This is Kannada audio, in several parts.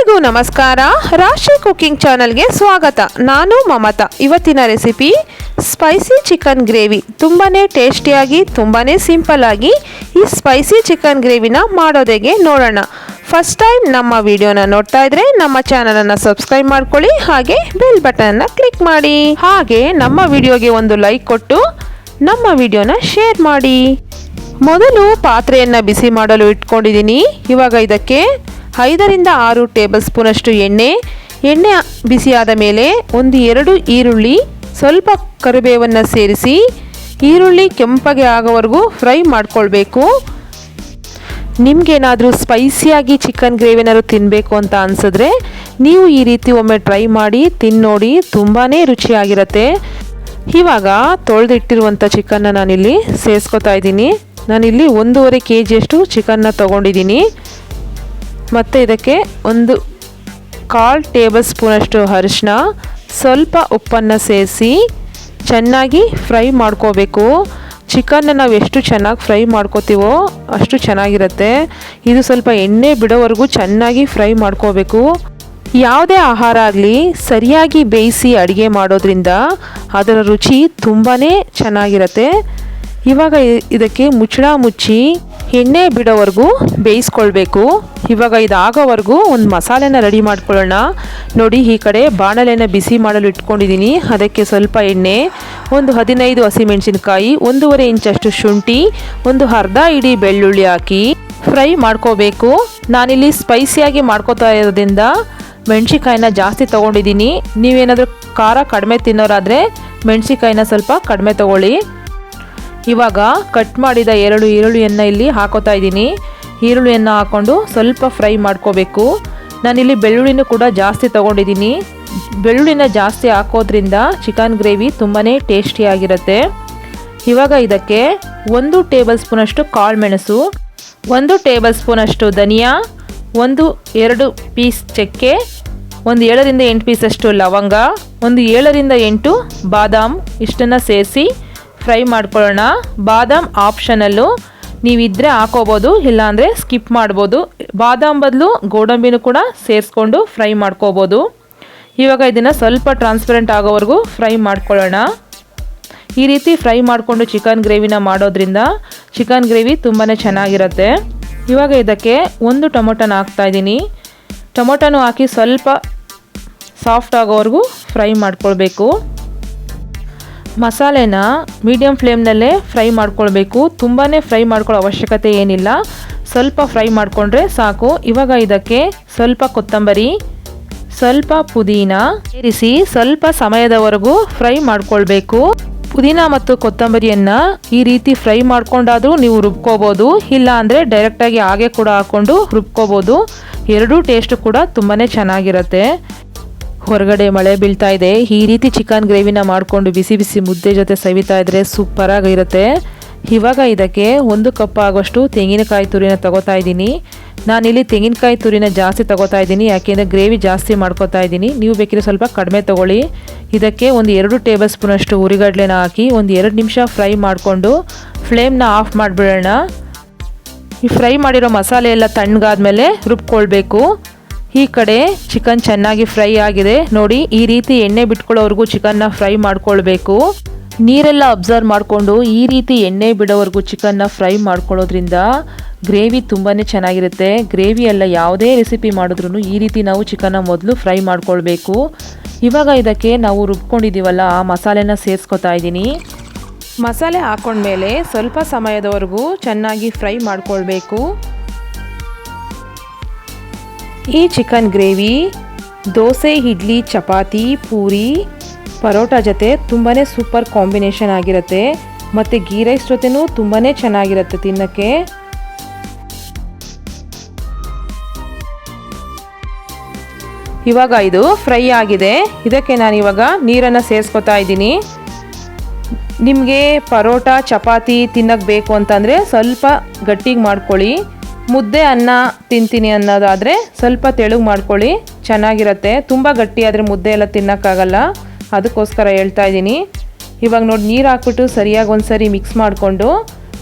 ಎಲ್ರಿಗೂ ನಮಸ್ಕಾರ. ರಾಶಿ ಕುಕಿಂಗ್ ಚಾನಲ್ಗೆ ಸ್ವಾಗತ. ನಾನು ಮಮತಾ. ಇವತ್ತಿನ ರೆಸಿಪಿ ಸ್ಪೈಸಿ ಚಿಕನ್ ಗ್ರೇವಿ. ತುಂಬಾ ಟೇಸ್ಟಿಯಾಗಿ ತುಂಬಾ ಸಿಂಪಲ್ ಆಗಿ ಈ ಸ್ಪೈಸಿ ಚಿಕನ್ ಗ್ರೇವಿನ ಮಾಡೋದಕ್ಕೆ ನೋಡೋಣ. ಫಸ್ಟ್ ಟೈಮ್ ನಮ್ಮ ವಿಡಿಯೋನ ನೋಡ್ತಾ ಇದ್ರೆ ನಮ್ಮ ಚಾನಲನ್ನು ಸಬ್ಸ್ಕ್ರೈಬ್ ಮಾಡ್ಕೊಳ್ಳಿ, ಹಾಗೆ ಬೆಲ್ ಬಟನ್ನ ಕ್ಲಿಕ್ ಮಾಡಿ, ಹಾಗೆ ನಮ್ಮ ವಿಡಿಯೋಗೆ ಒಂದು ಲೈಕ್ ಕೊಟ್ಟು ನಮ್ಮ ವಿಡಿಯೋನ ಶೇರ್ ಮಾಡಿ. ಮೊದಲು ಪಾತ್ರೆಯನ್ನು ಬಿಸಿ ಮಾಡಲು ಇಟ್ಕೊಂಡಿದ್ದೀನಿ. ಇವಾಗ ಇದಕ್ಕೆ 5 ರಿಂದ 6 ಟೇಬಲ್ ಸ್ಪೂನಷ್ಟು ಎಣ್ಣೆ ಬಿಸಿಯಾದ ಮೇಲೆ 1-2 ಈರುಳ್ಳಿ, ಸ್ವಲ್ಪ ಕರಿಬೇವನ್ನು ಸೇರಿಸಿ ಈರುಳ್ಳಿ ಕೆಂಪಗೆ ಆಗೋವರೆಗೂ ಫ್ರೈ ಮಾಡ್ಕೊಳ್ಬೇಕು. ನಿಮಗೇನಾದರೂ ಸ್ಪೈಸಿಯಾಗಿ ಚಿಕನ್ ಗ್ರೇವಿನಾದ್ರು ತಿನ್ನಬೇಕು ಅಂತ ಅನಿಸಿದ್ರೆ ನೀವು ಈ ರೀತಿ ಒಮ್ಮೆ ಟ್ರೈ ಮಾಡಿ ತಿನ್ನೋಡಿ, ತುಂಬಾ ರುಚಿಯಾಗಿರುತ್ತೆ. ಇವಾಗ ತೊಳೆದಿಟ್ಟಿರುವಂಥ ಚಿಕನ್ನ ನಾನಿಲ್ಲಿ ಸೇರಿಸ್ಕೊತಾ ಇದ್ದೀನಿ. ನಾನಿಲ್ಲಿ 1.5 kg ಚಿಕನ್ನ ತೊಗೊಂಡಿದ್ದೀನಿ. ಮತ್ತು ಇದಕ್ಕೆ 1/4 ಟೇಬಲ್ ಸ್ಪೂನಷ್ಟು ಅರಿಶಿನ, ಸ್ವಲ್ಪ ಉಪ್ಪನ್ನು ಸೇರಿಸಿ ಚೆನ್ನಾಗಿ ಫ್ರೈ ಮಾಡ್ಕೋಬೇಕು. ಚಿಕನ್ನ ನಾವು ಎಷ್ಟು ಚೆನ್ನಾಗಿ ಫ್ರೈ ಮಾಡ್ಕೋತೀವೋ ಅಷ್ಟು ಚೆನ್ನಾಗಿರುತ್ತೆ. ಇದು ಸ್ವಲ್ಪ ಎಣ್ಣೆ ಬಿಡೋವರೆಗೂ ಚೆನ್ನಾಗಿ ಫ್ರೈ ಮಾಡ್ಕೋಬೇಕು. ಯಾವುದೇ ಆಹಾರ ಆಗಲಿ ಸರಿಯಾಗಿ ಬೇಯಿಸಿ ಅಡುಗೆ ಮಾಡೋದ್ರಿಂದ ಅದರ ರುಚಿ ತುಂಬಾ ಚೆನ್ನಾಗಿರುತ್ತೆ. ಇವಾಗ ಇದಕ್ಕೆ ಮುಚ್ಚಳ ಮುಚ್ಚಿ ಎಣ್ಣೆ ಬಿಡೋವರೆಗೂ ಬೇಯಿಸ್ಕೊಳ್ಬೇಕು. ಇವಾಗ ಇದಾಗೋವರೆಗೂ ಒಂದು ಮಸಾಲೆನ ರೆಡಿ ಮಾಡ್ಕೊಳ್ಳೋಣ. ನೋಡಿ, ಈ ಕಡೆ ಬಾಣಲೆನ ಬಿಸಿ ಮಾಡಲು ಇಟ್ಕೊಂಡಿದ್ದೀನಿ. ಅದಕ್ಕೆ ಸ್ವಲ್ಪ ಎಣ್ಣೆ, 15 ಹಸಿಮೆಣಸಿನಕಾಯಿ, 1.5 ಇಂಚಷ್ಟು ಶುಂಠಿ, ಒಂದು ಅರ್ಧ ಇಡೀ ಬೆಳ್ಳುಳ್ಳಿ ಹಾಕಿ ಫ್ರೈ ಮಾಡ್ಕೋಬೇಕು. ನಾನಿಲ್ಲಿ ಸ್ಪೈಸಿಯಾಗಿ ಮಾಡ್ಕೋತಾ ಇರೋದ್ರಿಂದ ಮೆಣಸಿಕಾಯಿನ ಜಾಸ್ತಿ ತೊಗೊಂಡಿದ್ದೀನಿ. ನೀವೇನಾದರೂ ಖಾರ ಕಡಿಮೆ ತಿನ್ನೋರಾದರೆ ಮೆಣಸಿಕಾಯಿನ ಸ್ವಲ್ಪ ಕಡಿಮೆ ತೊಗೊಳ್ಳಿ. ಇವಾಗ ಕಟ್ ಮಾಡಿದ 2 ಈರುಳ್ಳಿಯನ್ನು ಇಲ್ಲಿ ಹಾಕೋತಾ ಇದ್ದೀನಿ. ಈರುಳ್ಳಿಯನ್ನು ಹಾಕ್ಕೊಂಡು ಸ್ವಲ್ಪ ಫ್ರೈ ಮಾಡ್ಕೋಬೇಕು. ನಾನಿಲ್ಲಿ ಬೆಳ್ಳುಳ್ಳಿನೂ ಕೂಡ ಜಾಸ್ತಿ ತೊಗೊಂಡಿದ್ದೀನಿ. ಬೆಳ್ಳುಳ್ಳಿನ ಜಾಸ್ತಿ ಹಾಕೋದ್ರಿಂದ ಚಿಕನ್ ಗ್ರೇವಿ ತುಂಬಾ ಟೇಸ್ಟಿಯಾಗಿರುತ್ತೆ. ಇವಾಗ ಇದಕ್ಕೆ 1 ಟೇಬಲ್ ಸ್ಪೂನಷ್ಟು ಕಾಳು ಮೆಣಸು, 1 ಟೇಬಲ್ ಸ್ಪೂನಷ್ಟು ಧನಿಯಾ, 1-2 ಪೀಸ್ ಚಕ್ಕೆ, 7 ರಿಂದ 8 ಪೀಸಷ್ಟು ಲವಂಗ, 7 ರಿಂದ 8 ಬಾದಾಮ್ ಇಷ್ಟನ್ನು ಸೇರಿಸಿ ಫ್ರೈ ಮಾಡ್ಕೊಳ್ಳೋಣ. ಬಾದಾಮ್ ಆಪ್ಷನಲ್ಲು, ನೀವಿದ್ದರೆ ಹಾಕೋಬೋದು, ಇಲ್ಲಾಂದರೆ ಸ್ಕಿಪ್ ಮಾಡ್ಬೋದು. ಬಾದಾಮ್ ಬದಲು ಗೋಡಂಬಿನೂ ಕೂಡ ಸೇರಿಸ್ಕೊಂಡು ಫ್ರೈ ಮಾಡ್ಕೋಬೋದು. ಇವಾಗ ಇದನ್ನು ಸ್ವಲ್ಪ ಟ್ರಾನ್ಸ್ಪರೆಂಟ್ ಆಗೋವರೆಗೂ ಫ್ರೈ ಮಾಡ್ಕೊಳ್ಳೋಣ. ಈ ರೀತಿ ಫ್ರೈ ಮಾಡಿಕೊಂಡು ಚಿಕನ್ ಗ್ರೇವಿನ ಮಾಡೋದ್ರಿಂದ ಚಿಕನ್ ಗ್ರೇವಿ ತುಂಬಾ ಚೆನ್ನಾಗಿರುತ್ತೆ. ಇವಾಗ ಇದಕ್ಕೆ 1 ಟೊಮೊಟೊನ ಹಾಕ್ತಾಯಿದ್ದೀನಿ. ಟೊಮೊಟೊನೂ ಹಾಕಿ ಸ್ವಲ್ಪ ಸಾಫ್ಟ್ ಆಗೋವರೆಗೂ ಫ್ರೈ ಮಾಡ್ಕೊಳ್ಬೇಕು. ಮಸಾಲೆನ ಮೀಡಿಯಮ್ ಫ್ಲೇಮ್ನಲ್ಲೇ ಫ್ರೈ ಮಾಡ್ಕೊಳ್ಬೇಕು. ತುಂಬಾ ಫ್ರೈ ಮಾಡ್ಕೊಳ್ಳೋ ಅವಶ್ಯಕತೆ ಏನಿಲ್ಲ, ಸ್ವಲ್ಪ ಫ್ರೈ ಮಾಡಿಕೊಂಡ್ರೆ ಸಾಕು. ಇವಾಗ ಇದಕ್ಕೆ ಸ್ವಲ್ಪ ಕೊತ್ತಂಬರಿ, ಸ್ವಲ್ಪ ಪುದೀನ ಸೇರಿಸಿ ಸ್ವಲ್ಪ ಸಮಯದವರೆಗೂ ಫ್ರೈ ಮಾಡ್ಕೊಳ್ಬೇಕು. ಪುದೀನ ಮತ್ತು ಕೊತ್ತಂಬರಿಯನ್ನು ಈ ರೀತಿ ಫ್ರೈ ಮಾಡ್ಕೊಂಡಾದರೂ ನೀವು ರುಬ್ಕೋಬೋದು, ಇಲ್ಲ ಅಂದರೆ ಡೈರೆಕ್ಟಾಗಿ ಹಾಗೆ ಕೂಡ ಹಾಕ್ಕೊಂಡು ರುಬ್ಕೋಬೋದು. ಎರಡೂ ಟೇಸ್ಟ್ ಕೂಡ ತುಂಬಾ ಚೆನ್ನಾಗಿರುತ್ತೆ. ಹೊರಗಡೆ ಮಳೆ ಬೀಳ್ತಾ ಇದೆ. ಈ ರೀತಿ ಚಿಕನ್ ಗ್ರೇವಿನ ಮಾಡಿಕೊಂಡು ಬಿಸಿ ಬಿಸಿ ಮುದ್ದೆ ಜೊತೆ ಸವಿತಾ ಇದ್ದರೆ ಸೂಪರಾಗಿರುತ್ತೆ. ಇವಾಗ ಇದಕ್ಕೆ 1 ಕಪ್ ಆಗೋಷ್ಟು ತೆಂಗಿನಕಾಯಿ ತುರಿನ ತಗೋತಾ ಇದ್ದೀನಿ. ನಾನಿಲ್ಲಿ ತೆಂಗಿನಕಾಯಿ ತುರಿನ ಜಾಸ್ತಿ ತಗೋತಾ ಇದ್ದೀನಿ, ಯಾಕೆಂದರೆ ಗ್ರೇವಿ ಜಾಸ್ತಿ ಮಾಡ್ಕೋತಾ ಇದ್ದೀನಿ. ನೀವು ಬೇಕಿದ್ರೆ ಸ್ವಲ್ಪ ಕಡಿಮೆ ತೊಗೊಳ್ಳಿ. ಇದಕ್ಕೆ 2 ಟೇಬಲ್ ಸ್ಪೂನಷ್ಟು ಉರಿಗಡಲೆನ ಹಾಕಿ 2 ನಿಮಿಷ ಫ್ರೈ ಮಾಡಿಕೊಂಡು ಫ್ಲೇಮ್ನ ಆಫ್ ಮಾಡಿಬಿಡೋಣ. ಈ ಫ್ರೈ ಮಾಡಿರೋ ಮಸಾಲೆ ಎಲ್ಲ ತಣ್ಣಗಾದ್ಮೇಲೆ ರುಬ್ಕೊಳ್ಬೇಕು. ಈ ಕಡೆ ಚಿಕನ್ ಚೆನ್ನಾಗಿ ಫ್ರೈ ಆಗಿದೆ. ನೋಡಿ, ಈ ರೀತಿ ಎಣ್ಣೆ ಬಿಟ್ಕೊಳ್ಳೋವರೆಗೂ ಚಿಕನ್ನ ಫ್ರೈ ಮಾಡ್ಕೊಳ್ಬೇಕು. ನೀರೆಲ್ಲ ಅಬ್ಸರ್ವ್ ಮಾಡಿಕೊಂಡು ಈ ರೀತಿ ಎಣ್ಣೆ ಬಿಡೋವರೆಗೂ ಚಿಕನ್ನ ಫ್ರೈ ಮಾಡ್ಕೊಳ್ಳೋದ್ರಿಂದ ಗ್ರೇವಿ ತುಂಬಾ ಚೆನ್ನಾಗಿರುತ್ತೆ. ಗ್ರೇವಿ ಎಲ್ಲ ಯಾವುದೇ ರೆಸಿಪಿ ಮಾಡಿದ್ರೂ ಈ ರೀತಿ ನಾವು ಚಿಕನ್ನ ಮೊದಲು ಫ್ರೈ ಮಾಡ್ಕೊಳ್ಬೇಕು. ಇವಾಗ ಇದಕ್ಕೆ ನಾವು ರುಬ್ಕೊಂಡಿದ್ದೀವಲ್ಲ ಆ ಮಸಾಲೆನ ಸೇರಿಸ್ಕೊತಾ ಇದ್ದೀನಿ. ಮಸಾಲೆ ಹಾಕೊಂಡ್ಮೇಲೆ ಸ್ವಲ್ಪ ಸಮಯದವರೆಗೂ ಚೆನ್ನಾಗಿ ಫ್ರೈ ಮಾಡ್ಕೊಳ್ಬೇಕು. ಈ ಚಿಕನ್ ಗ್ರೇವಿ ದೋಸೆ, ಇಡ್ಲಿ, ಚಪಾತಿ, ಪೂರಿ, ಪರೋಟ ಜೊತೆ ತುಂಬಾ ಸೂಪರ್ ಕಾಂಬಿನೇಷನ್ ಆಗಿರುತ್ತೆ. ಮತ್ತು ಗೀ ರೈಸ್ ಜೊತೆನೂ ತುಂಬಾ ಚೆನ್ನಾಗಿರುತ್ತೆ ತಿನ್ನೋಕ್ಕೆ. ಇವಾಗ ಇದು ಫ್ರೈ ಆಗಿದೆ. ಇದಕ್ಕೆ ನಾನು ಇವಾಗ ನೀರನ್ನು ಸೇರಿಸ್ಕೊತಾ ಇದ್ದೀನಿ. ನಿಮಗೆ ಪರೋಟ, ಚಪಾತಿ ತಿನ್ನೋಕ್ಕೆ ಬೇಕು ಅಂತಂದರೆ ಸ್ವಲ್ಪ ಗಟ್ಟಿಗೆ ಮಾಡ್ಕೊಳ್ಳಿ. ಮುದ್ದೆ ಅನ್ನ ತಿಂತೀನಿ ಅನ್ನೋದಾದರೆ ಸ್ವಲ್ಪ ತೆಳುಗೆ ಮಾಡ್ಕೊಳ್ಳಿ, ಚೆನ್ನಾಗಿರುತ್ತೆ. ತುಂಬ ಗಟ್ಟಿ ಆದರೆ ಮುದ್ದೆ ಎಲ್ಲ ತಿನ್ನೋಕ್ಕಾಗಲ್ಲ, ಅದಕ್ಕೋಸ್ಕರ ಹೇಳ್ತಾ ಇದ್ದೀನಿ. ಇವಾಗ ನೋಡಿ, ನೀರು ಹಾಕ್ಬಿಟ್ಟು ಸರಿಯಾಗಿ ಒಂದು ಸರಿ ಮಿಕ್ಸ್ ಮಾಡಿಕೊಂಡು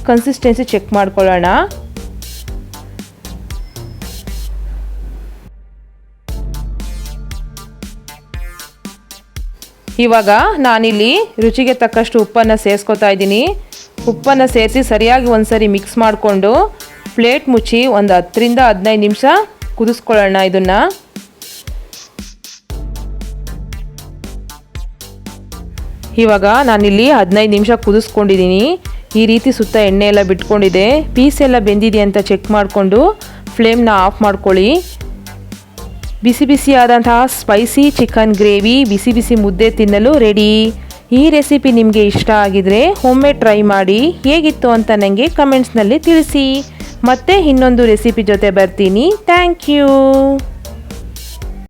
ಕನ್ಸಿಸ್ಟೆನ್ಸಿ ಚೆಕ್ ಮಾಡ್ಕೊಳ್ಳೋಣ. ಇವಾಗ ನಾನಿಲ್ಲಿ ರುಚಿಗೆ ತಕ್ಕಷ್ಟು ಉಪ್ಪನ್ನು ಸೇರಿಸ್ಕೊತಾ ಇದ್ದೀನಿ. ಉಪ್ಪನ್ನು ಸೇರಿಸಿ ಸರಿಯಾಗಿ ಒಂದ್ಸರಿ ಮಿಕ್ಸ್ ಮಾಡಿಕೊಂಡು ಪ್ಲೇಟ್ ಮುಚ್ಚಿ ಒಂದು 10 ರಿಂದ 15 ನಿಮಿಷ ಕುದಿಸ್ಕೊಳ್ಳೋಣ ಇದನ್ನು. ಇವಾಗ ನಾನಿಲ್ಲಿ 15 ನಿಮಿಷ ಕುದಿಸ್ಕೊಂಡಿದ್ದೀನಿ. ಈ ರೀತಿ ಸುತ್ತ ಎಣ್ಣೆ ಎಲ್ಲ ಬಿಟ್ಕೊಂಡಿದೆ. ಪೀಸ್ ಎಲ್ಲ ಬೆಂದಿದೆ ಅಂತ ಚೆಕ್ ಮಾಡಿಕೊಂಡು ಫ್ಲೇಮ್ನ ಆಫ್ ಮಾಡ್ಕೊಳ್ಳಿ. ಬಿಸಿ ಬಿಸಿಯಾದಂತಹ ಸ್ಪೈಸಿ ಚಿಕನ್ ಗ್ರೇವಿ ಬಿಸಿ ಬಿಸಿ ಮುದ್ದೆ ತಿನ್ನಲು ರೆಡಿ. ಈ ರೆಸಿಪಿ ನಿಮಗೆ ಇಷ್ಟ ಆಗಿದರೆ ಒಮ್ಮೆ ಟ್ರೈ ಮಾಡಿ ಹೇಗಿತ್ತು ಅಂತ ನನಗೆ ಕಮೆಂಟ್ಸ್ನಲ್ಲಿ ತಿಳಿಸಿ. ಮತ್ತೆ ಇನ್ನೊಂದು ರೆಸಿಪಿ ಜೊತೆ ಬರ್ತೀನಿ. Thank you.